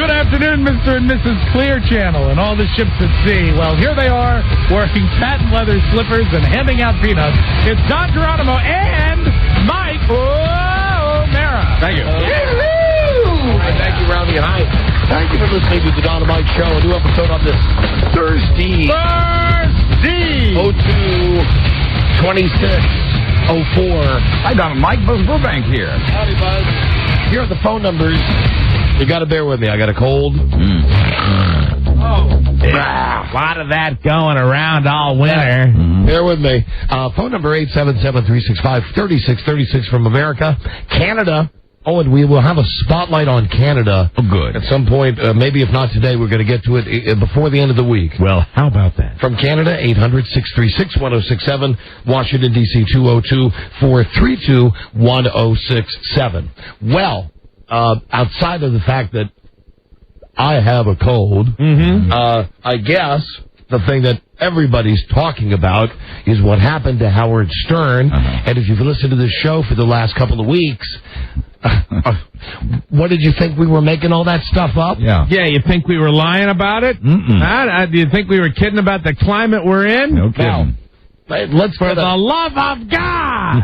Good afternoon, Mr. and Mrs. Clear Channel and all the ships at sea. Well, here they are, wearing patent leather slippers and handing out peanuts. It's Don Geronimo and Mike O'Mara. Thank you. Thank you, Rowdy and I. Thank you for listening to the Don and Mike Show. A new episode on this Thursday. 02-26-04. Hi, Don and Mike. Buzz Burbank here. Howdy, Buzz. Here are the phone numbers. You got to bear with me. I got a cold. A lot of that going around all winter. Bear with me. Phone number 877-365-3636 from America. Canada. Oh, and we will have a spotlight on Canada. Oh, good. At some point, maybe if not today, we're going to get to it before the end of the week. Well, how about that? From Canada, 800-636-1067. Washington, D.C., 202-432-1067. Well, outside of the fact that I have a cold, I guess the thing that everybody's talking about is what happened to Howard Stern. And if you've listened to this show for the last couple of weeks, what did you think? We were making all that stuff up? Yeah, you think we were lying about it? Do you think we were kidding about the climate we're in? No kidding. Let's For the love of God!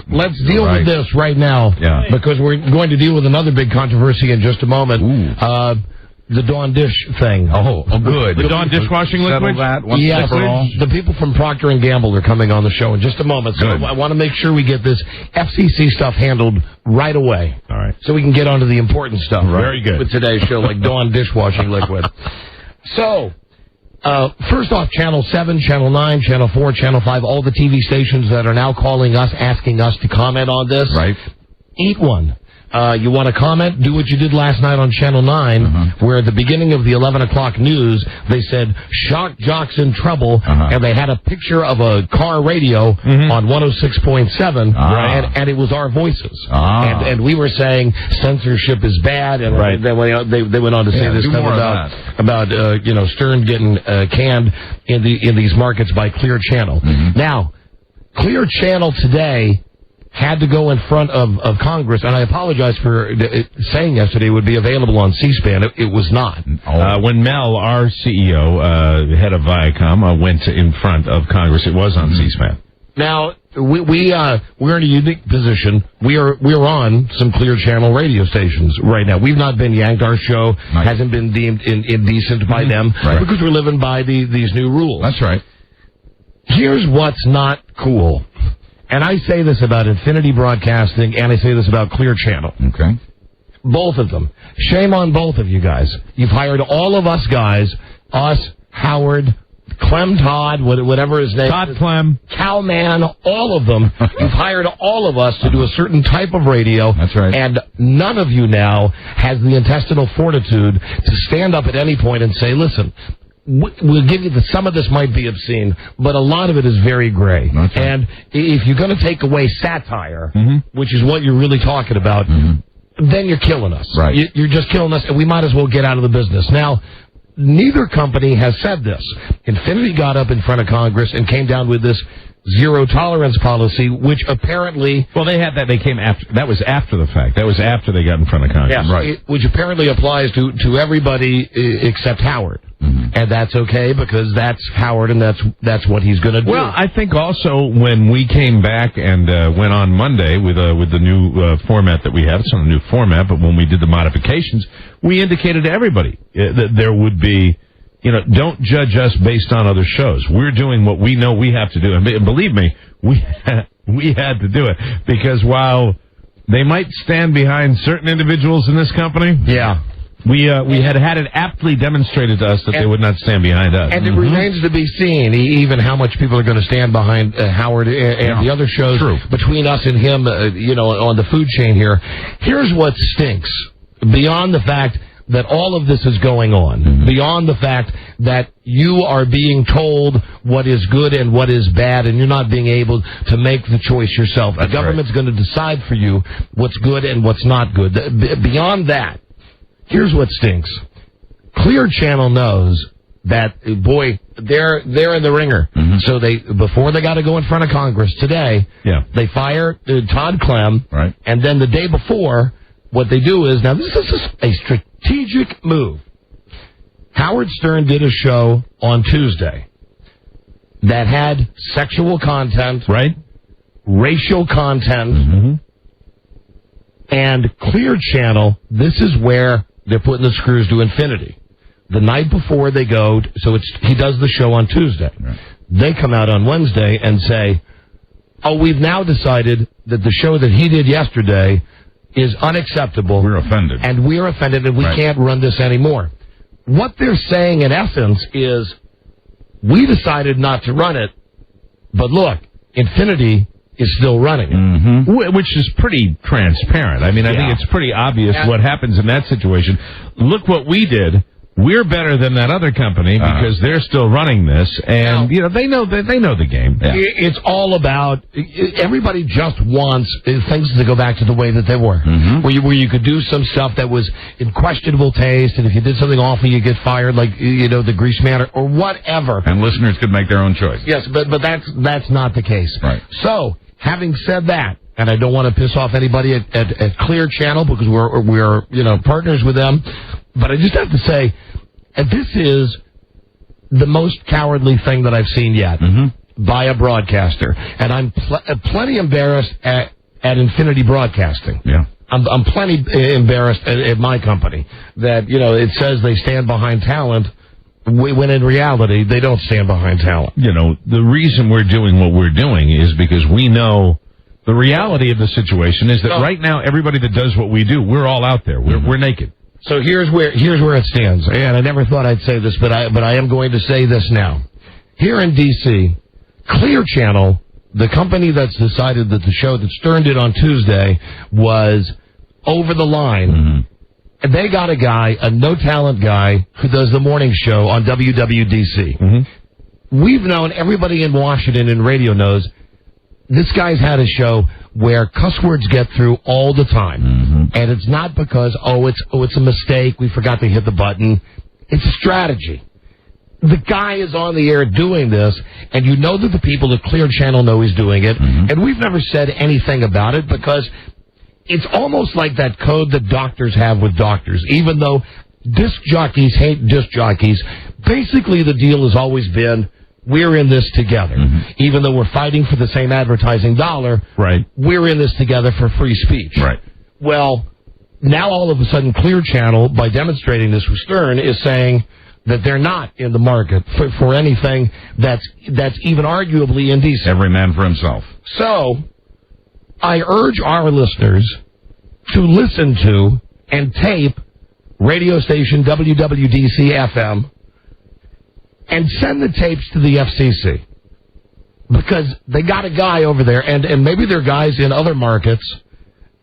Let's deal with this right now, because we're going to deal with another big controversy in just a moment. The Dawn Dish thing. Oh, good. The Dawn dishwashing liquid? That once yes, for all. the people from Procter & Gamble are coming on the show in just a moment. So I want to make sure we get this FCC stuff handled right away. All right. So we can get on to the important stuff. Right? Very good. With today's show, like Dawn dishwashing liquid. So, first off, Channel 7, Channel 9, Channel 4, Channel 5, all the TV stations that are now calling us, asking us to comment on this. Right. Eat one. You want to comment? Do what you did last night on Channel 9, where at the beginning of the 11 o'clock news, they said, shock jocks in trouble, and they had a picture of a car radio on 106.7, and it was our voices. And we were saying censorship is bad, and they went on to say this stuff about Stern getting canned in these markets by Clear Channel. Now, Clear Channel today had to go in front of Congress, and I apologize for saying yesterday it would be available on C-SPAN. It was not. When Mel, our CEO, head of Viacom, went in front of Congress, it was on C-SPAN. Now, we're in a unique position. We're on some Clear Channel radio stations right now. We've not been yanked. Our show hasn't been deemed indecent by them because we're living by these new rules. That's right. Here's what's not cool. And I say this about Infinity Broadcasting, and I say this about Clear Channel. Okay. Both of them. Shame on both of you guys. You've hired all of us guys, us, Howard, Clem Todd, whatever his name is. Todd Clem. Cowman, all of them. You've hired all of us to do a certain type of radio. That's right. And none of you now has the intestinal fortitude to stand up at any point and say, listen, we'll give you some of this might be obscene, but a lot of it is very gray. Right. And if you're going to take away satire, which is what you're really talking about, then you're killing us. Right. You're just killing us, and we might as well get out of the business. Now, neither company has said this. Infinity got up in front of Congress and came down with this zero tolerance policy, which apparently... Well, they had that. They came after. That was after the fact. That was after they got in front of Congress. Yes, which apparently applies to everybody except Howard. And that's okay because that's Howard and that's what he's going to do. Well, I think also when we came back and went on Monday with the new format that we have, it's not a new format, but when we did the modifications, we indicated to everybody that there would be, don't judge us based on other shows. We're doing what we know we have to do. And believe me, we had to do it because while they might stand behind certain individuals in this company, we had it aptly demonstrated to us that they would not stand behind us. And it remains to be seen even how much people are going to stand behind Howard and the other shows between us and him, on the food chain here. Here's what stinks. Beyond the fact that all of this is going on, beyond the fact that you are being told what is good and what is bad, and you're not being able to make the choice yourself. The government's going to decide for you what's good and what's not good. Beyond that, here's what stinks. Clear Channel knows that, boy, they're in the ringer. So before they got to go in front of Congress today, they fire Todd Clem, and then the day before, what they do is, now this is a strategic move. Howard Stern did a show on Tuesday that had sexual content, right? Racial content, and Clear Channel. This is where they're putting the screws to infinity. The night before they go, so he does the show on Tuesday. Right. They come out on Wednesday and say, "Oh, we've now decided that the show that he did yesterday is unacceptable. We're offended, and we can't run this anymore." What they're saying, in essence, is, we decided not to run it, but look, Infinity is still running it. Which is pretty transparent. I mean, I think it's pretty obvious what happens in that situation. Look what we did. We're better than that other company because they're still running this, and they know the game. Yeah. It's all about, everybody just wants things to go back to the way that they were, where you could do some stuff that was in questionable taste, and if you did something awful, you get fired, like the Grease Man or whatever. And listeners could make their own choice. Yes, but that's not the case. Right. So, having said that, and I don't want to piss off anybody at Clear Channel because we're partners with them. But I just have to say, this is the most cowardly thing that I've seen yet by a broadcaster. And I'm plenty embarrassed at Infinity Broadcasting. Yeah. I'm plenty embarrassed at my company that, it says they stand behind talent, when in reality, they don't stand behind talent. The reason we're doing what we're doing is because we know the reality of the situation is that right now, everybody that does what we do, we're all out there. We're naked. So here's where it stands. And I never thought I'd say this, but I am going to say this now. Here in D.C., Clear Channel, the company that's decided that the show that Stern did on Tuesday was over the line, and they got a no-talent guy who does the morning show on WWDC. We've known, everybody in Washington and radio knows, this guy's had a show where cuss words get through all the time. And it's not because, it's a mistake, we forgot to hit the button. It's a strategy. The guy is on the air doing this, and you know that the people at Clear Channel know he's doing it, and we've never said anything about it because it's almost like that code that doctors have with doctors. Even though disc jockeys hate disc jockeys, basically the deal has always been, we're in this together. Even though we're fighting for the same advertising dollar, we're in this together for free speech. Right. Well, now all of a sudden Clear Channel, by demonstrating this with Stern, is saying that they're not in the market for anything that's even arguably indecent. Every man for himself. So, I urge our listeners to listen to and tape radio station WWDC-FM and send the tapes to the FCC. Because they got a guy over there, and maybe there are guys in other markets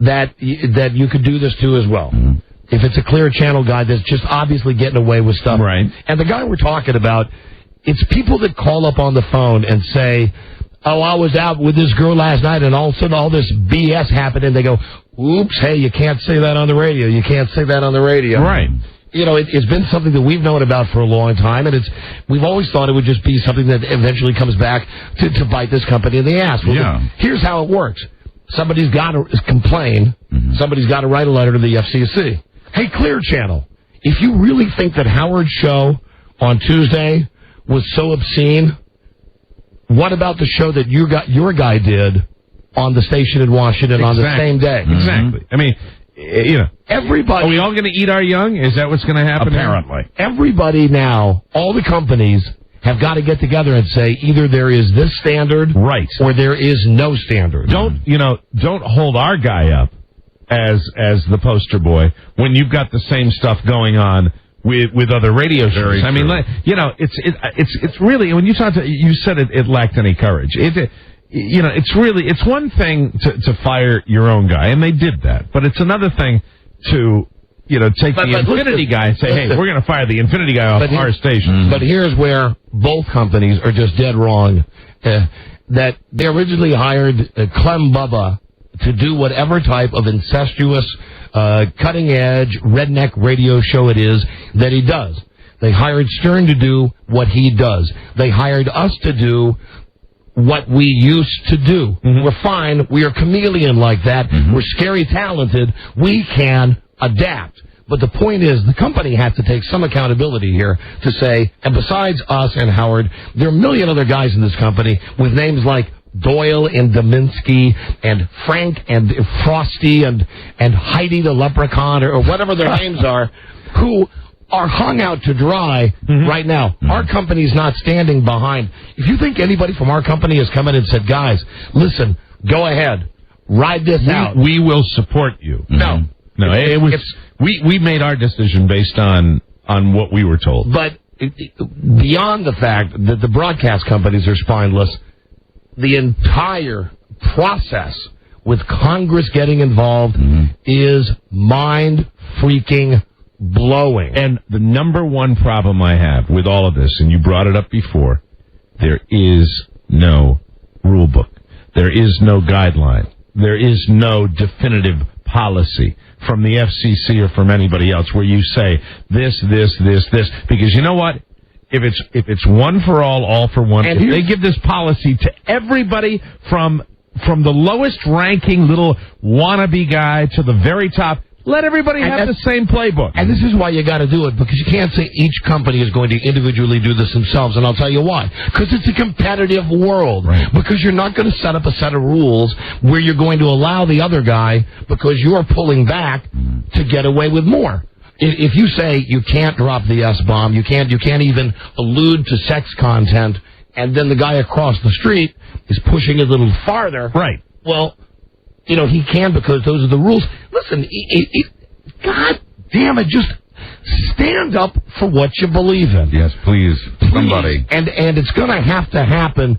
that you could do this to as well. If it's a Clear Channel guy that's just obviously getting away with stuff. Right. And the guy we're talking about, it's people that call up on the phone and say, I was out with this girl last night, and all of a sudden all this BS happened, and they go, oops, hey, you can't say that on the radio. You can't say that on the radio. Right. It's been something that we've known about for a long time, and we've always thought it would just be something that eventually comes back to bite this company in the ass. Well, here's how it works. Somebody's got to complain. Somebody's got to write a letter to the FCC. Hey, Clear Channel, if you really think that Howard's show on Tuesday was so obscene, what about the show that your guy did on the station in Washington on the same day? Exactly. I mean, everybody. Are we all going to eat our young? Is that what's going to happen? Apparently. Everybody now, all the companies have got to get together and say either there is this standard, or there is no standard. Don't hold our guy up as the poster boy when you've got the same stuff going on with other radio shows. I mean, it's really, when you talk to, you said it lacked any courage. It's one thing to fire your own guy, and they did that, but it's another thing to take the Infinity guy and say, hey, we're going to fire the Infinity guy off our station. But here's where both companies are just dead wrong. That they originally hired Clem Bubba to do whatever type of incestuous, cutting-edge, redneck radio show it is that he does. They hired Stern to do what he does. They hired us to do what we used to do. We're fine. We are chameleon like that. We're scary talented. We can adapt. But the point is, the company has to take some accountability here to say, and besides us and Howard, there are a million other guys in this company with names like Doyle and Dominski and Frank and Frosty and Heidi the Leprechaun or whatever their names are, who are hung out to dry right now. Our company's not standing behind. If you think anybody from our company has come in and said, guys, listen, go ahead, ride this out. We will support you. No. No, we made our decision based on what we were told. But beyond the fact that the broadcast companies are spineless, the entire process with Congress getting involved is mind-freaking blowing. And the number one problem I have with all of this, and you brought it up before, there is no rule book. There is no guideline. There is no definitive policy from the FCC or from anybody else where you say this. Because you know what? If it's one for all for one, and if they give this policy to everybody from the lowest ranking little wannabe guy to the very top, let everybody have the same playbook. And this is why you got to do it, because you can't say each company is going to individually do this themselves, and I'll tell you why. Because it's a competitive world. Right. Because you're not going to set up a set of rules where you're going to allow the other guy, because you're pulling back, to get away with more. If you say you can't drop the S-bomb, you can't even allude to sex content, and then the guy across the street is pushing it a little farther. Right. Well, he can because those are the rules. Listen, God damn it, just stand up for what you believe in. Yes, please. Somebody. And it's going to have to happen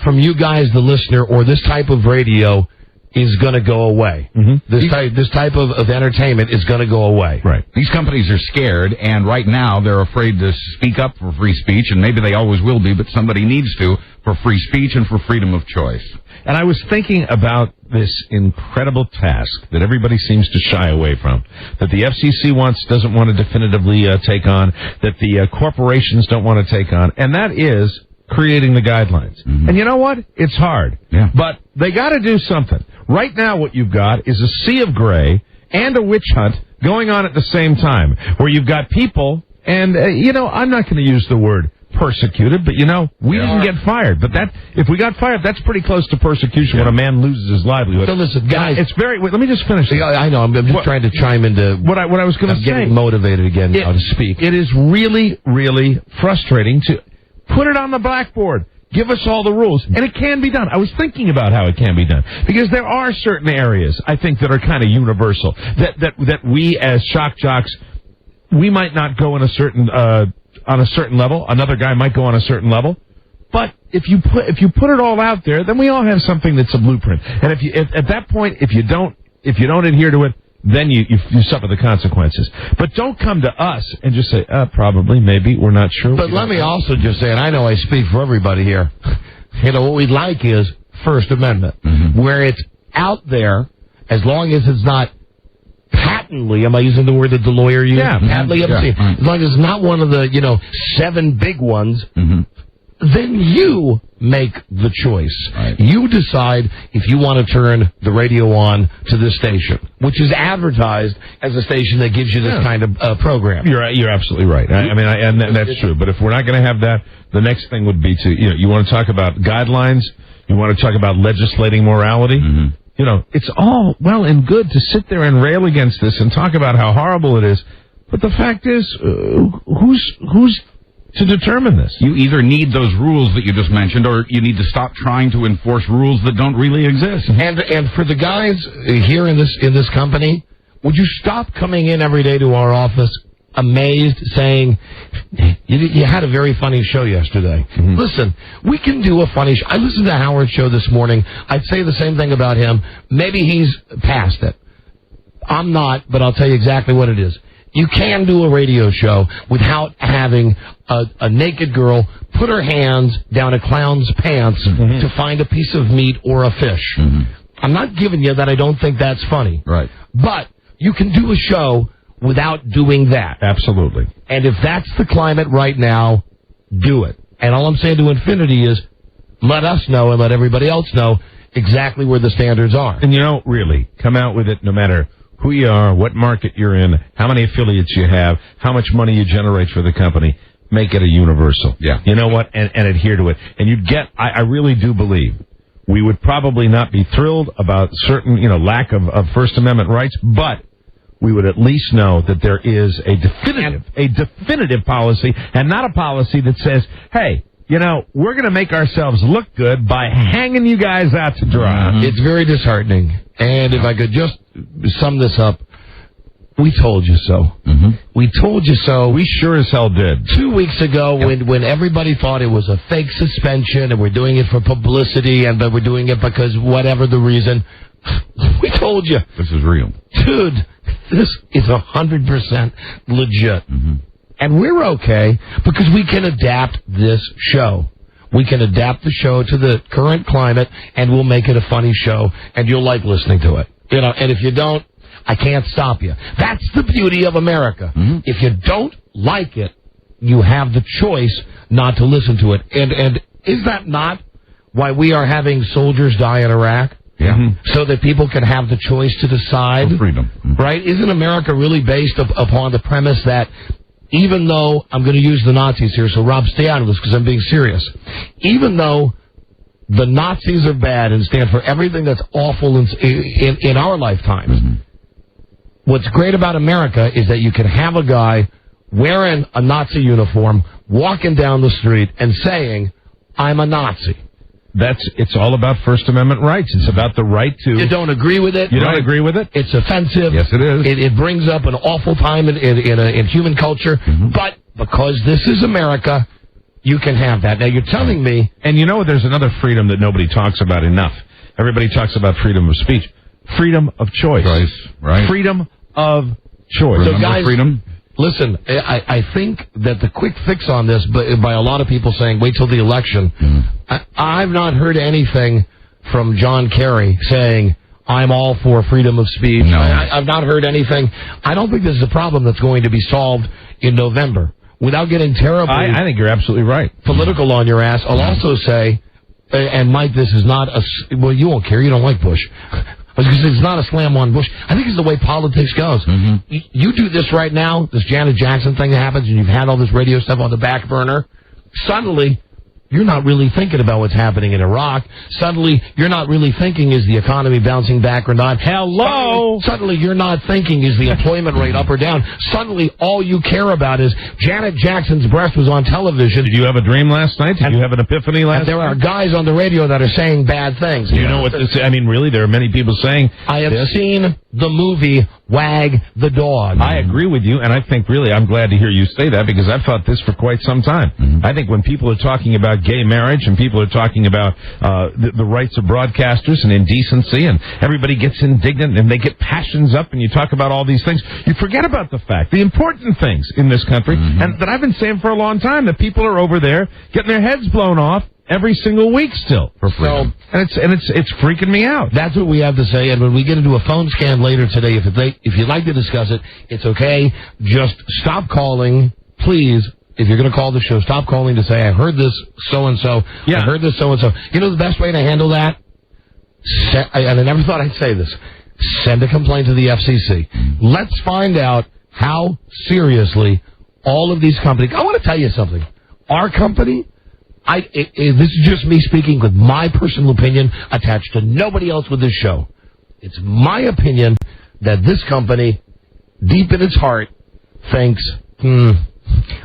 from you guys, the listener, or this type of radio is going to go away. This type of entertainment is going to go away. Right. These companies are scared, and right now they're afraid to speak up for free speech, and maybe they always will be, but somebody needs to, for free speech and for freedom of choice. And I was thinking about this incredible task that everybody seems to shy away from, that the FCC doesn't want to definitively take on, that the corporations don't want to take on, and that is creating the guidelines. And you know what? It's hard. Yeah. But they got to do something. Right now what you've got is a sea of gray and a witch hunt going on at the same time, where you've got people, and, I'm not going to use the word persecuted, but we didn't get fired. But if we got fired, that's pretty close to persecution when a man loses his livelihood. So listen, guys, it's very. Wait, let me just finish. I know. I'm just trying to chime into what I was going to say. Getting motivated again now to speak. It is really, really frustrating to put it on the blackboard. Give us all the rules, and it can be done. I was thinking about how it can be done, because there are certain areas I think that are kind of universal that we as shock jocks, we might not go in a certain on a certain level. Another guy might go on a certain level. But if you put it all out there, then we all have something that's a blueprint. And at that point, if you don't adhere to it, then you suffer the consequences. But don't come to us and just say, probably, maybe, we're not sure. But let me also just say, and I know I speak for everybody here, what we'd like is First Amendment, where it's out there, as long as it's not patently, am I using the word that the lawyer used? Yeah. Patently obscene. As long as it's not one of the, 7 big ones, then you make the choice. Right. You decide if you want to turn the radio on to this station, which is advertised as a station that gives you this kind of program. You're absolutely right. And that's true. But if we're not going to have that, the next thing would be to, you want to talk about guidelines, you want to talk about legislating morality. It's all well and good to sit there and rail against this and talk about how horrible it is. But the fact is, who's to determine this? You either need those rules that you just mentioned, or you need to stop trying to enforce rules that don't really exist. And for the guys here in this company, would you stop coming in every day to our office amazed, saying, you had a very funny show yesterday. Listen, we can do a funny show. I listened to Howard's show this morning. I'd say the same thing about him. Maybe he's past it. I'm not, but I'll tell you exactly what it is. You can do a radio show without having a naked girl put her hands down a clown's pants to find a piece of meat or a fish. I'm not giving you that I don't think that's funny. Right. But you can do a show without doing that. Absolutely. And if that's the climate right now, do it. And all I'm saying to infinity is, let us know and let everybody else know exactly where the standards are. And really, come out with it no matter who you are, what market you're in, how many affiliates you have, how much money you generate for the company. Make it a universal. Yeah. You know what? And adhere to it. And you'd get, I really do believe, we would probably not be thrilled about certain, lack of First Amendment rights, but we would at least know that there is a definitive policy, and not a policy that says, hey, we're going to make ourselves look good by hanging you guys out to dry. Mm-hmm. It's very disheartening. And if I could just sum this up, we told you so. Mm-hmm. We told you so. We sure as hell did. 2 weeks ago, when everybody thought it was a fake suspension and we're doing it for publicity but we're doing it because whatever the reason, we told you. This is real. Dude, this is 100% legit. Mm-hmm. And we're okay because we can adapt this show. We can adapt the show to the current climate, and we'll make it a funny show, and you'll like listening to it. And if you don't, I can't stop you. That's the beauty of America. Mm-hmm. If you don't like it, you have the choice not to listen to it. And is that not why we are having soldiers die in Iraq? Yeah. So that people can have the choice to decide. For freedom. Mm-hmm. Right? Isn't America really based upon the premise that even though, I'm going to use the Nazis here, so Rob, stay out of this because I'm being serious. Even though the Nazis are bad and stand for everything that's awful in our lifetimes, what's great about America is that you can have a guy wearing a Nazi uniform, walking down the street and saying, I'm a Nazi. It's all about First Amendment rights. It's about the right to... You don't agree with it? You don't agree with it? It's offensive. Yes, it is. It brings up an awful time in human culture. Mm-hmm. But because this is America, you can have that. Now, you're telling me... And there's another freedom that nobody talks about enough. Everybody talks about freedom of speech. Freedom of choice. Right. Freedom of choice. So, guys, freedom? Listen, I think that the quick fix on this, by a lot of people saying, wait till the election, I've not heard anything from John Kerry saying, I'm all for freedom of speech. No. I've not heard anything. I don't think this is a problem that's going to be solved in November. Without getting terribly... I think you're absolutely right. ...political on your ass, I'll also say, and Mike, this is not well, you won't care. You don't like Bush. It's not a slam on Bush. I think it's the way politics goes. Mm-hmm. You do this right now, this Janet Jackson thing that happens, and you've had all this radio stuff on the back burner. Suddenly, you're not really thinking about what's happening in Iraq. Suddenly, you're not really thinking, is the economy bouncing back or not? Hello! Suddenly, you're not thinking, is the employment rate up or down? Suddenly, all you care about is Janet Jackson's breast was on television. Did you have a dream last night? Did you have an epiphany last night? There are guys on the radio that are saying bad things. You know what this... really, there are many people saying... I have seen the movie Wag the Dog. I agree with you, and I think, really, I'm glad to hear you say that, because I've thought this for quite some time. I think when people are talking about gay marriage and people are talking about the rights of broadcasters and indecency, and everybody gets indignant and they get passions up and you talk about all these things, you forget about the important things in this country, and that I've been saying for a long time, that people are over there getting their heads blown off every single week still for freedom. And it's freaking me out. That's what we have to say. And when we get into a phone scan later today, if you'd like to discuss it, it's okay. Just stop calling, please. If you're going to call the show, stop calling to say, I heard this so-and-so. Yeah. I heard this so-and-so. You know the best way to handle that? And I never thought I'd say this. Send a complaint to the FCC. Let's find out how seriously all of these companies... I want to tell you something. Our company... this is just me speaking with my personal opinion attached to nobody else with this show. It's my opinion that this company, deep in its heart, thinks,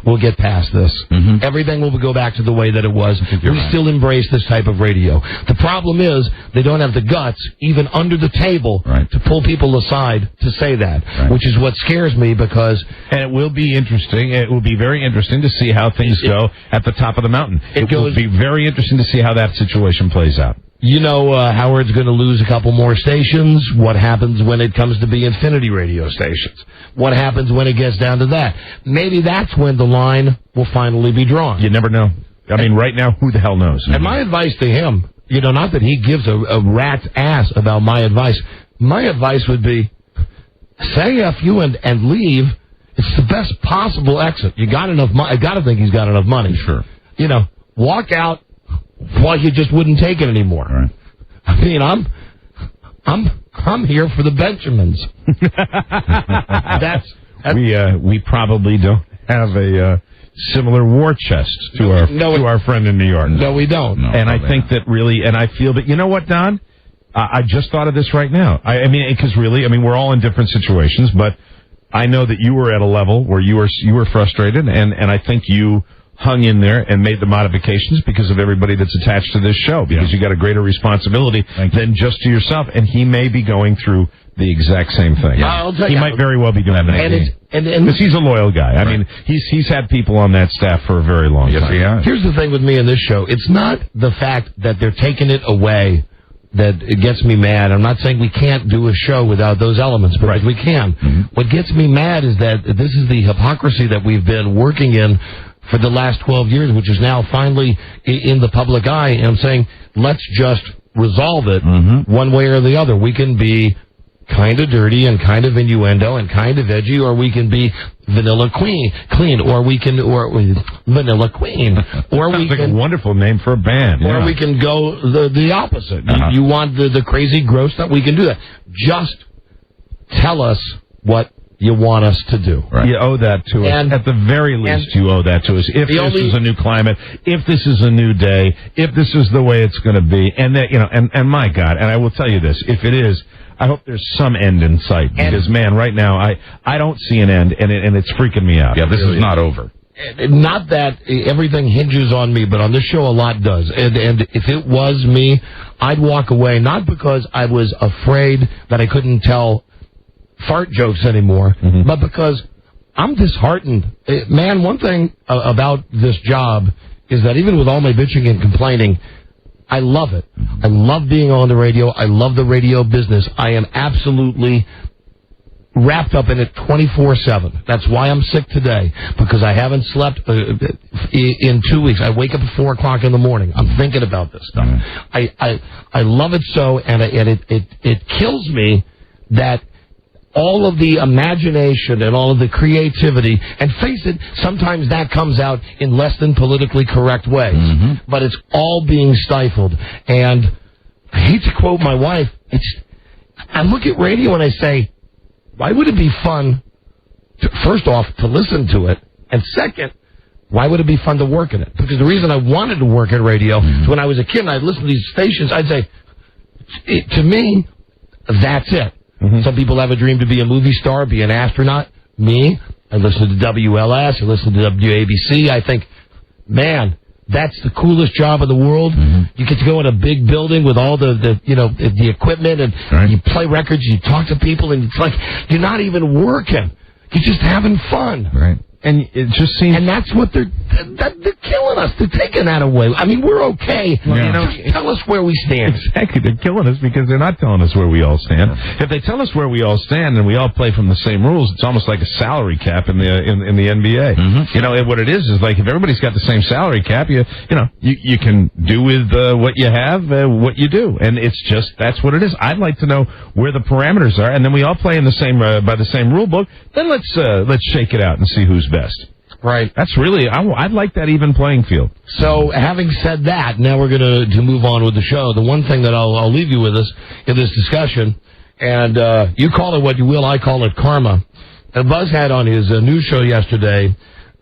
we'll get past this. Everything will go back to the way that it was. We still embrace this type of radio. The problem is they don't have the guts, even under the table, to pull people aside to say that, which is what scares me because... And it will be interesting. It will be very interesting to see how things go at the top of the mountain. It will be very interesting to see how that situation plays out. You know, Howard's going to lose a couple more stations. What happens when it comes to be infinity radio stations? What happens when it gets down to that? Maybe that's when the line will finally be drawn. You never know. I mean, right now, who the hell knows? And my advice to him, not that he gives a rat's ass about my advice. My advice would be, say F you and leave. It's the best possible exit. You got enough money. I got to think he's got enough money. Sure. Walk out while you just wouldn't take it anymore. Right. I mean, I'm I'm here for the Benjamins. We probably don't have a similar war chest to our friend in New York. No, we don't. No, and I think that really, and I feel that, you know what, Don? I just thought of this right now. I mean, because really, we're all in different situations, but I know that you were at a level where you were frustrated, and I think you hung in there and made the modifications because of everybody that's attached to this show, because you got a greater responsibility than just to yourself, and he may be going through the exact same thing. Yeah. He might very well be doing that. Because he's a loyal guy. I mean, he's had people on that staff for a very long time. Here's the thing with me in this show. It's not the fact that they're taking it away that it gets me mad. I'm not saying we can't do a show without those elements, because we can. Mm-hmm. What gets me mad is that this is the hypocrisy that we've been working in for the last 12 years, which is now finally in the public eye. And I'm saying, let's just resolve it one way or the other. We can be kind of dirty and kind of innuendo and kind of edgy, or we can be vanilla clean, or we can, or vanilla queen, or we can, a wonderful name for a band, or we can go the opposite. You want the crazy gross stuff? We can do that. Just tell us what you want us to do. Right. You owe that to us. At the very least, you owe that to us. If this is a new climate, if this is a new day, if this is the way it's going to be, and that, and my God, and I will tell you this, if it is, I hope there's some end in sight, because, man, right now, I don't see an end, and it's freaking me out. Yeah, this is not over. Not that everything hinges on me, but on this show a lot does. And if it was me, I'd walk away, not because I was afraid that I couldn't tell fart jokes anymore, but because I'm disheartened. Man, one thing about this job is that even with all my bitching and complaining, I love it. I love being on the radio. I love the radio business. I am absolutely wrapped up in it 24/7. That's why I'm sick today, because I haven't slept in 2 weeks. I wake up at 4 o'clock in the morning. I'm thinking about this stuff. I love it so, and it kills me that all of the imagination and all of the creativity, and face it, sometimes that comes out in less than politically correct ways, but it's all being stifled. And I hate to quote my wife, I look at radio and I say, why would it be fun, first off, to listen to it, and second, why would it be fun to work in it? Because the reason I wanted to work in radio is when I was a kid and I'd listen to these stations, I'd say, to me, that's it. Some people have a dream to be a movie star, be an astronaut. Me, I listen to WLS, I listen to WABC. I think, man, that's the coolest job in the world. You get to go in a big building with all the equipment, and you play records, you talk to people, and it's like you're not even working. You're just having fun. Right. And it just seems... And that's what they're killing us. They're taking that away. I mean, we're okay. Just tell us where we stand. Exactly. They're killing us because they're not telling us where we all stand. If they tell us where we all stand and we all play from the same rules, it's almost like a salary cap in the NBA. You know, what it is like if everybody's got the same salary cap, you can do with what you have, what you do. And it's just, that's what it is. I'd like to know where the parameters are, and then we all play in the same by the same rule book. Then let's shake it out and see who's best. Right. That's really, I'd like that even playing field. So, having said that, now we're going to move on with the show. The one thing that I'll leave you with us in this discussion, and you call it what you will, I call it karma. Buzz had on his news show yesterday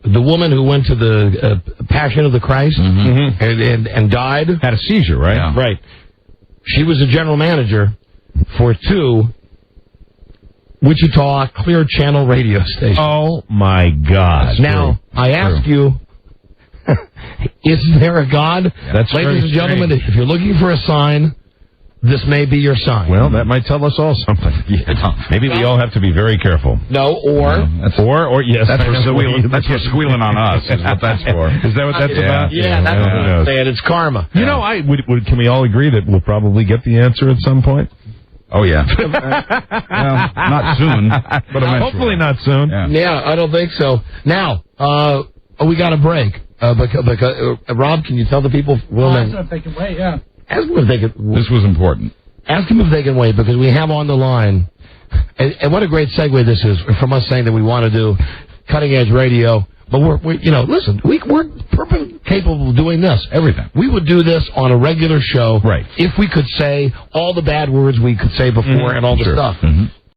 the woman who went to the Passion of the Christ and died. Had a seizure, right? Yeah. Right. She was a general manager for 2 Wichita Clear Channel radio station. Oh, my God. Now, I ask you, is there a God? That's Ladies and gentlemen, if you're looking for a sign, this may be your sign. Well, that might tell us all something. Maybe we all have to be very careful. No, or yes. That's for squealing on us, is what that's for. Is that what that's about? Yeah, that's what I'm saying. It's karma. You know, can we all agree that we'll probably get the answer at some point? Oh, yeah. Well, not soon, but eventually. Hopefully not soon. Yeah, I don't think so. Now, we got a break. Because Rob, can you tell the people? Ask them if they can wait, Ask them if they can. This was important. Ask them if they can wait, because we have on the line, and what a great segue this is from us saying that we want to do cutting-edge radio. But we're listen, we're capable of doing this. Everything. We would do this on a regular show right. if we could say all the bad words we could say before and all the stuff.